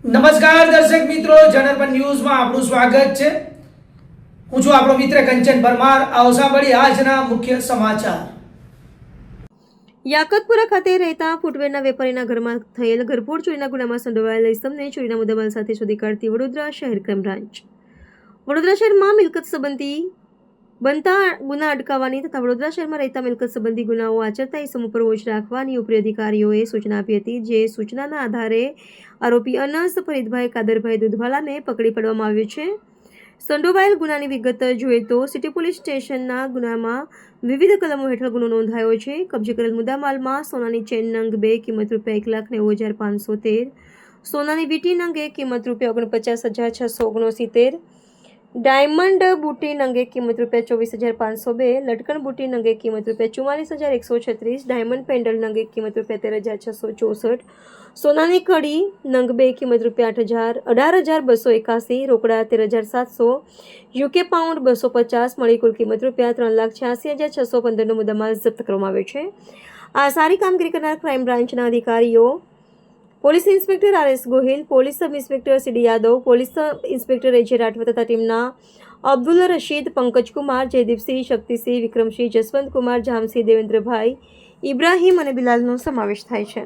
નમસ્કાર દર્શક મિત્રો, જનરપન ન્યૂઝમાં આપનું સ્વાગત છે. હું છું આપણો મિત્ર કંચન પરમાર. આવો સાંભળીએ આજના મુખ્ય સમાચાર. યાકતપુરા ખાતે રહેતા ફૂટવેરના વેપારીના ઘરમાં થયેલ ઘરફોડ ચોરીના ગુનામાં સંડોવાયેલા ઇસમને ચોરીના મુદ્દામાલ સાથે શોધી કાઢતી વડોદરા શહેર ક્રાઇમ બ્રાન્ચ. વડોદરા શહેરમાં મિલકત સંબંધી બનતા ગુના અટકાવવાની તથા વડોદરા શહેરમાં રહેતા મિલકત સંબંધી ગુનાઓ આચરતા ઇસમો પર વોચ રાખવાની ઉપરી અધિકારીઓએ સૂચના આપી હતી. જે સૂચનાના આધારે આરોપી અનસ ફરીદભાઈ કાદરભાઈ દુધવાલાને પકડી પાડવામાં આવ્યો છે. સંડોવાયેલ ગુનાની વિગત જોઈએ તો સિટી પોલીસ સ્ટેશનના ગુનામાં વિવિધ કલમો હેઠળ ગુનો નોંધાયો છે. કબજે કરેલ મુદ્દામાલમાં સોનાની ચેન નંગ 2 કિંમત ₹1,90,513, સોનાની વીટી નંગ 1 કિંમત ₹49,669, ડાયમંડ બુટી નંગે કિંમત ₹24,502, લટકણ બુટી નંગે કિંમત ₹44,136, ડાયમંડ પેન્ડલ નંગે કિંમત ₹13,664, સોનાની કડી નંગ 2 કિંમત ₹18,281, રોકડા 13,700, યુકે પાઉન્ડ 250 મળી કુલ કિંમત ₹3,86,615નો મુદ્દામાલ જપ્ત કરવામાં આવ્યો છે. આ સારી કામગીરી કરનાર ક્રાઇમ બ્રાન્ચના અધિકારીઓ police inspector RS Gohil, police sub inspector CD Yadav, police sub inspector AJ Rathwa તથા ટીમના અબ્દુલ રશીદ, પંકજકુમાર, જયદીપસિંહ, શક્તિસિંહ, વિક્રમસિંહ, જસવંતકુમાર, જામસિંહ, દેવેન્દ્રભાઈ, ઇબ્રાહીમ અને બિલાલનો સમાવેશ થાય છે.